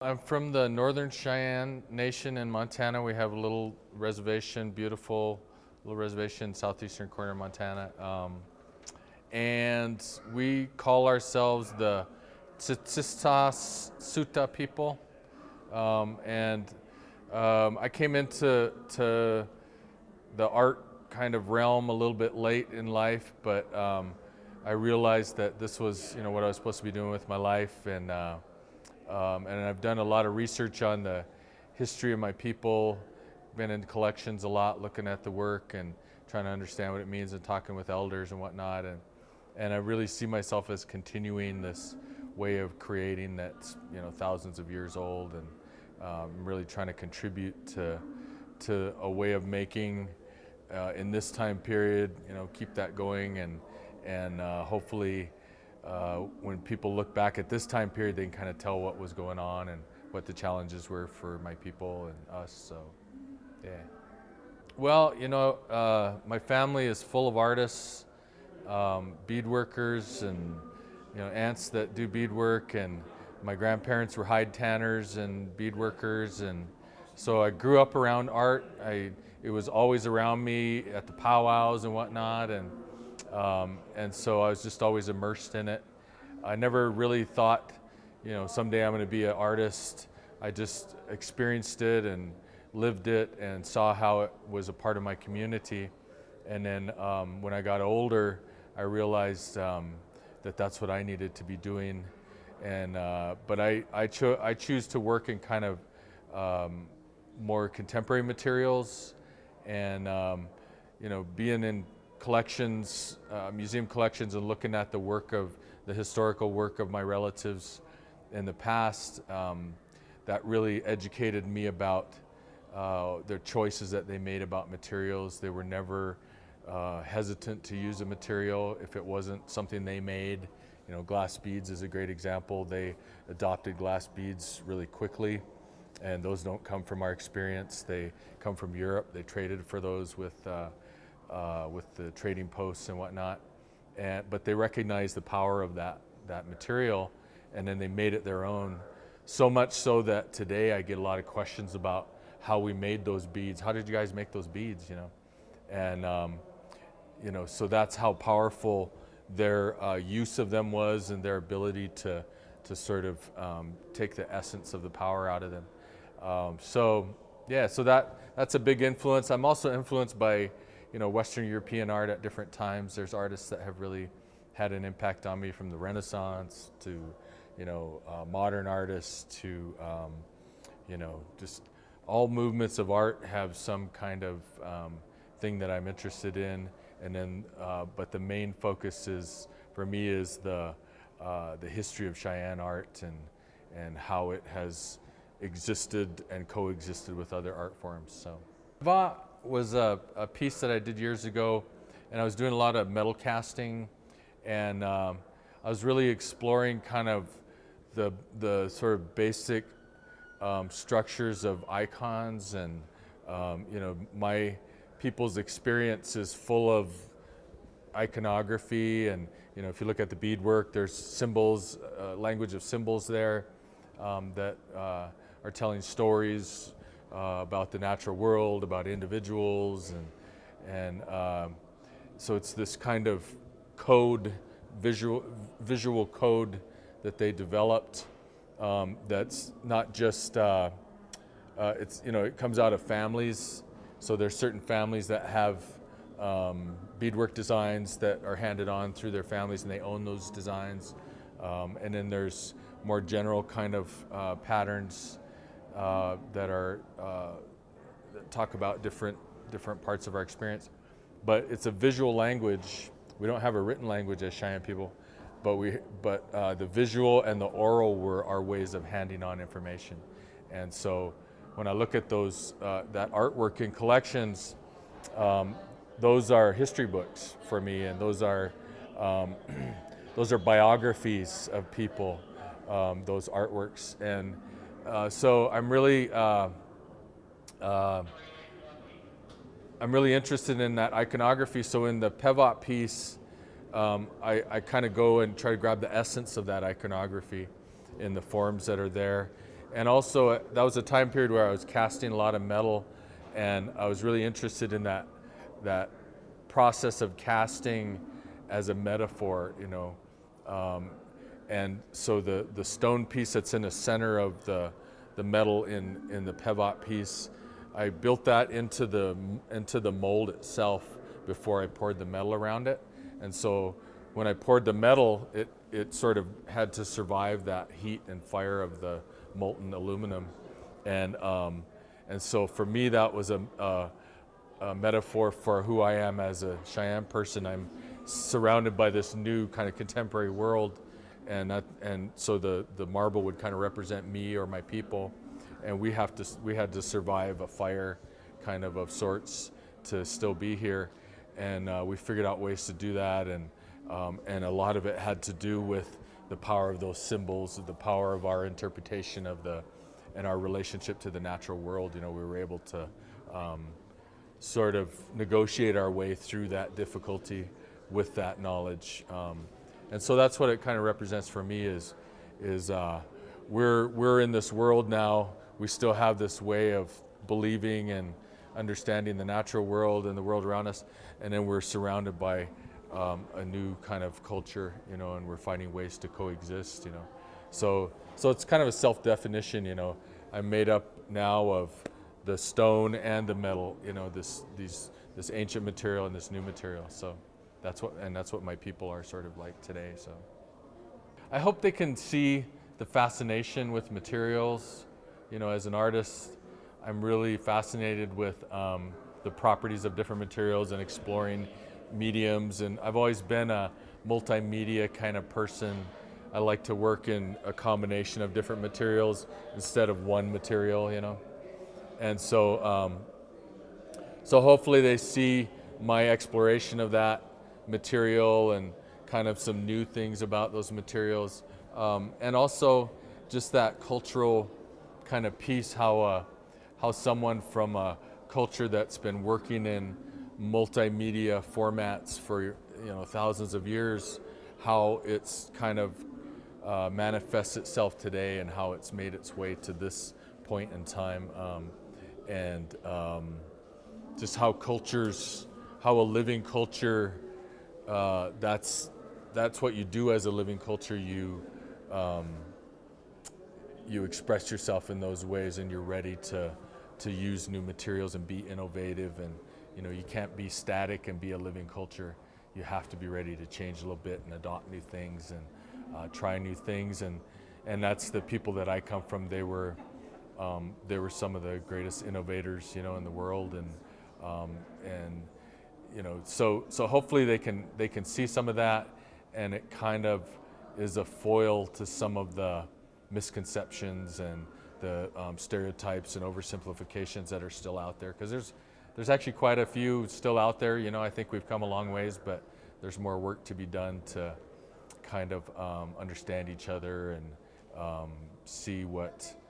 I'm from the Northern Cheyenne Nation in Montana. We have a little reservation, beautiful little reservation, southeastern corner of Montana. And we call ourselves the Tsitstas Sutta people. I came into the art kind of realm a little bit late in life, but I realized that this was, what I was supposed to be doing with my life, and I've done a lot of research on the history of my people, been in collections a lot, looking at the work and trying to understand what it means, and talking with elders and whatnot, and I really see myself as continuing this way of creating that's thousands of years old, and really trying to contribute to a way of making in this time period, keep that going, and hopefully when people look back at this time period, they can kind of tell what was going on and what the challenges were for my people and us. So, yeah. Well, my family is full of artists, bead workers, and aunts that do beadwork, and my grandparents were hide tanners and bead workers, and so I grew up around art. It was always around me at the powwows and whatnot, and so I was just always immersed in it. I never really thought, someday I'm going to be an artist. I just experienced it and lived it and saw how it was a part of my community. And then when I got older, I realized that that's what I needed to be doing. And but I choose to work in kind of more contemporary materials, and being in collections, museum collections, and looking at the historical work of my relatives in the past, that really educated me about their choices that they made about materials. They were never hesitant to use a material if it wasn't something they made. Glass beads is a great example. They adopted glass beads really quickly, and those don't come from our experience. They come from Europe. They traded for those with the trading posts and whatnot, but they recognized the power of that material, and then they made it their own. So much so that today I get a lot of questions about how we made those beads. How did you guys make those beads? And so that's how powerful their use of them was, and their ability to sort of take the essence of the power out of them. So that's a big influence. I'm also influenced by Western European art at different times. There's artists that have really had an impact on me, from the Renaissance to modern artists to just all movements of art have some kind of thing that I'm interested in. And then but the main focus for me is the history of Cheyenne art, and how it has existed and coexisted with other art forms. So Va was a piece that I did years ago, and I was doing a lot of metal casting, and I was really exploring kind of the sort of basic structures of icons, and my people's experience is full of iconography, and if you look at the beadwork, there's symbols, language of symbols there that are telling stories about the natural world, about individuals, and so it's this kind of code, visual code that they developed, that's not just it comes out of families. So there's certain families that have beadwork designs that are handed on through their families, and they own those designs. And then there's more general kind of patterns that talk about different parts of our experience. But it's a visual language. We don't have a written language as Cheyenne people, but the visual and the oral were our ways of handing on information. And so when I look at that artwork in collections, those are history books for me, and those are biographies of people, those artworks. And so I'm really interested in that iconography. So in the Pevot piece, I kind of go and try to grab the essence of that iconography in the forms that are there. And also, that was a time period where I was casting a lot of metal, and I was really interested in that process of casting as a metaphor, you know. And so the stone piece that's in the center of the metal in the pivot piece, I built that into the mold itself before I poured the metal around it. And so when I poured the metal, it sort of had to survive that heat and fire of the molten aluminum. And so for me, that was a metaphor for who I am as a Cheyenne person. I'm surrounded by this new kind of contemporary world, and so the marble would kind of represent me or my people, and we had to survive a fire kind of sorts to still be here, and we figured out ways to do that, and a lot of it had to do with the power of those symbols, the power of our interpretation of and our relationship to the natural world. You know, we were able to sort of negotiate our way through that difficulty with that knowledge. And so that's what it kind of represents for me is we're in this world now. We still have this way of believing and understanding the natural world and the world around us, and then we're surrounded by a new kind of culture, you know, and we're finding ways to coexist, you know. So it's kind of a self-definition, you know. I'm made up now of the stone and the metal, you know, this ancient material and this new material. So that's what my people are sort of like today. So I hope they can see the fascination with materials. You know, as an artist, I'm really fascinated with the properties of different materials and exploring mediums. And I've always been a multimedia kind of person. I like to work in a combination of different materials instead of one material, you know. And so, so hopefully they see my exploration of that material and kind of some new things about those materials, and also just that cultural kind of piece, how someone from a culture that's been working in multimedia formats for thousands of years, how it's kind of manifests itself today and how it's made its way to this point in time, and just how a living culture, that's what you do as a living culture. You express yourself in those ways, and you're ready to use new materials and be innovative, and you can't be static and be a living culture. You have to be ready to change a little bit and adopt new things and try new things, and that's the people that I come from. They were some of the greatest innovators, in the world, and so hopefully they can see some of that, and it kind of is a foil to some of the misconceptions and the stereotypes and oversimplifications that are still out there, because there's actually quite a few still out there. I think we've come a long ways, but there's more work to be done to kind of understand each other and see what